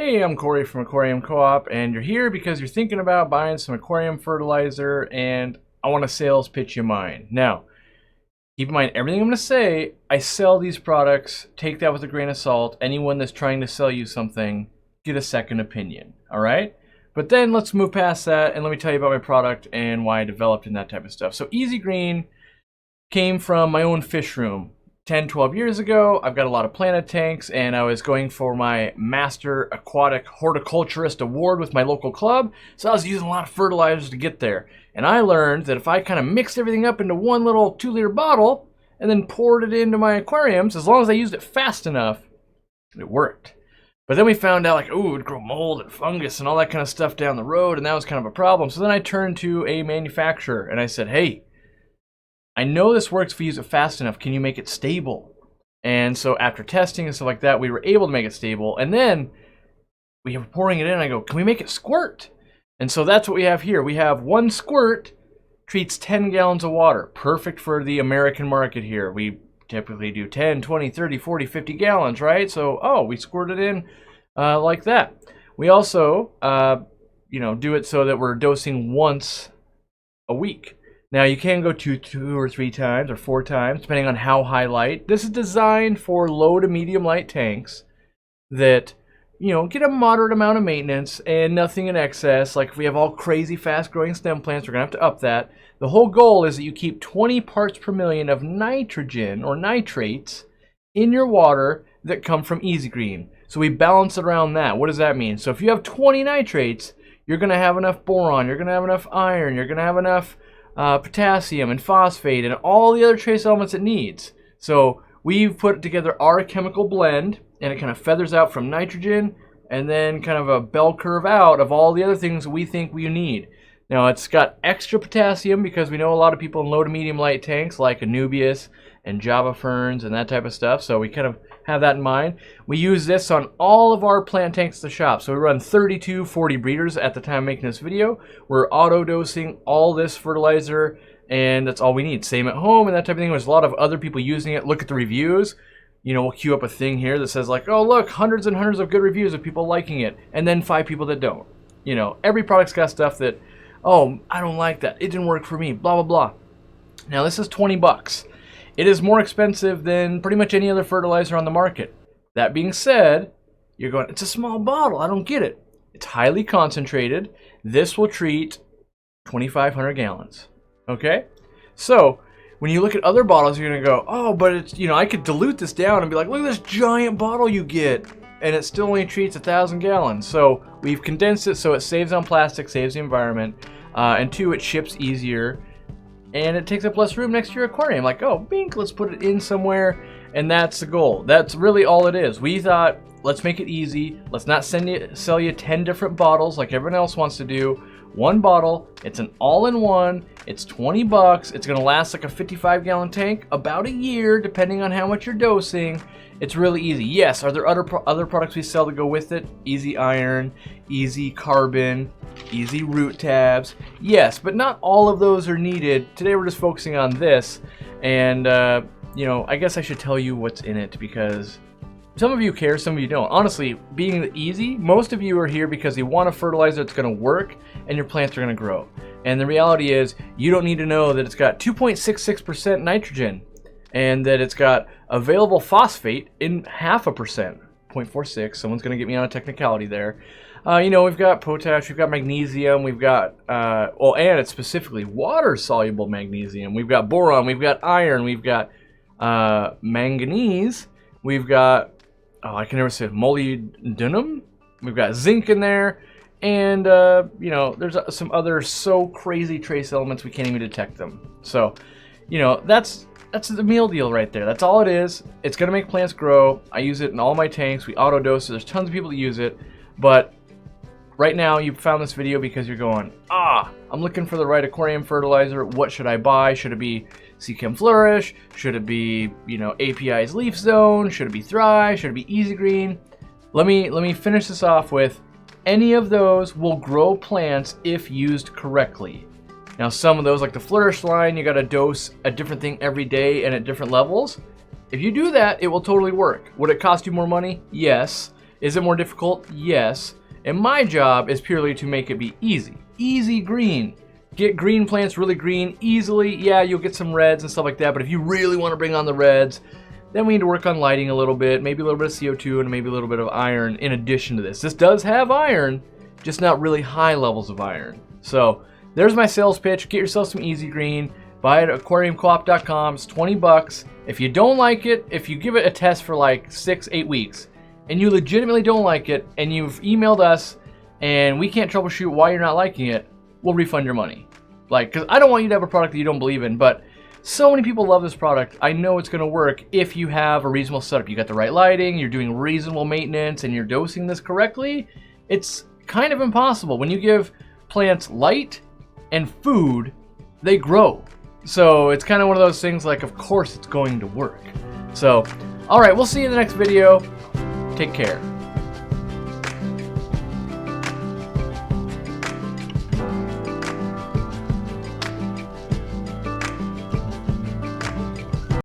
Hey, I'm Corey from Aquarium Co-op, and you're here because you're thinking about buying some aquarium fertilizer, and I want to sales pitch you mine. Now, keep in mind, everything I'm going to say, I sell these products. Take that with a grain of salt. Anyone that's trying to sell you something, get a second opinion, all right? But then let's move past that, and let me tell you about my product and why I developed and that type of stuff. So Easy Green came from my own fish room. 10, 12 years ago, I've got a lot of planted tanks, and I was going for my Master Aquatic Horticulturist Award with my local club, so I was using a lot of fertilizers to get there. And I learned that if I kind of mixed everything up into one little 2-liter bottle and then poured it into my aquariums, as long as I used it fast enough, it worked. But then we found out, like, ooh, it would grow mold and fungus and all that kind of stuff down the road, and that was kind of a problem. So then I turned to a manufacturer, and I said, hey, I know this works if you use it fast enough. Can you make it stable? And so after testing and stuff like that, we were able to make it stable. And then we were pouring it in, and I go, can we make it squirt? And so that's what we have here. We have one squirt treats 10 gallons of water. Perfect for the American market here. We typically do 10, 20, 30, 40, 50 gallons, right? So, we squirt it in like that. We also, do it so that we're dosing once a week. Now, you can go two or three times or 4 times, depending on how high light. This is designed for low to medium light tanks that, get a moderate amount of maintenance and nothing in excess. Like if we have all crazy fast-growing stem plants, we're going to have to up that. The whole goal is that you keep 20 parts per million of nitrogen or nitrates in your water that come from Easy Green. So we balance it around that. What does that mean? So if you have 20 nitrates, you're going to have enough boron, you're going to have enough iron, you're going to have enough potassium and phosphate and all the other trace elements it needs. So we've put together our chemical blend, and it kind of feathers out from nitrogen and then kind of a bell curve out of all the other things we think we need. Now, it's got extra potassium because we know a lot of people in low to medium light tanks like Anubias and Java ferns and that type of stuff, so we kind of have that in mind. We use this on all of our plant tanks at the shop. So we run 32 40 breeders at the time of making this video. We're auto-dosing all this fertilizer, and that's all we need. Same at home and that type of thing. There's a lot of other people using it. Look at the reviews. We'll queue up a thing here that says like, oh look, hundreds and hundreds of good reviews of people liking it, and then 5 people that don't. Every product's got stuff that, oh, I don't like that, it didn't work for me, blah, blah, blah. Now this is $20. It is more expensive than pretty much any other fertilizer on the market. That being said, you're going, it's a small bottle, I don't get it. It's highly concentrated. This will treat 2,500 gallons, okay? So when you look at other bottles, you're gonna go, oh, but it's, I could dilute this down and be like, look at this giant bottle you get, and it still only treats 1,000 gallons. So we've condensed it so it saves on plastic, saves the environment, and 2, it ships easier, and it takes up less room next to your aquarium. Like, oh, bink, let's put it in somewhere, and that's the goal. That's really all it is. We thought, let's make it easy. Let's not sell you 10 different bottles like everyone else wants to do. One bottle, it's an all-in-one, it's $20, it's gonna last like a 55-gallon tank, about a year, depending on how much you're dosing. It's really easy. Yes, are there other products we sell to go with it? Easy Iron, Easy Carbon, Easy Root Tabs. Yes, but not all of those are needed. Today we're just focusing on this, and I guess I should tell you what's in it because some of you care, some of you don't. Honestly, being easy, most of you are here because you want a fertilizer that's going to work and your plants are going to grow. And the reality is, you don't need to know that it's got 2.66% nitrogen and that it's got available phosphate in 0.5%, 0.46. Someone's going to get me on a technicality there. We've got potash, we've got magnesium, we've got, and it's specifically water-soluble magnesium. We've got boron, we've got iron, we've got manganese, we've got, I can never say molybdenum. We've got zinc in there, and there's some other so crazy trace elements we can't even detect them. So, that's the meal deal right there. That's all it is. It's gonna make plants grow. I use it in all my tanks. We auto dose it. There's tons of people that use it, but right now you found this video because you're going, I'm looking for the right aquarium fertilizer. What should I buy? Should it be Seachem Flourish? Should it be, API's Leaf Zone? Should it be Thrive? Should it be Easy Green? Let me finish this off with, any of those will grow plants if used correctly. Now some of those, like the Flourish line, you gotta dose a different thing every day and at different levels. If you do that, it will totally work. Would it cost you more money? Yes. Is it more difficult? Yes. And my job is purely to make it be easy. Easy green. Get green plants really green easily. Yeah, you'll get some reds and stuff like that, but if you really want to bring on the reds, then we need to work on lighting a little bit, maybe a little bit of CO2 and maybe a little bit of iron in addition to this. This does have iron, just not really high levels of iron. So there's my sales pitch. Get yourself some easy green. Buy it at aquariumcoop.com. It's 20 bucks. If you don't like it, if you give it a test for like 6-8 weeks and you legitimately don't like it and you've emailed us and we can't troubleshoot why you're not liking it, we'll refund your money. Like, because I don't want you to have a product that you don't believe in, but so many people love this product. I know it's going to work if you have a reasonable setup. You got the right lighting, you're doing reasonable maintenance, and you're dosing this correctly. It's kind of impossible. When you give plants light and food, they grow. So it's kind of one of those things like, of course it's going to work. So, all right, we'll see you in the next video. Take care.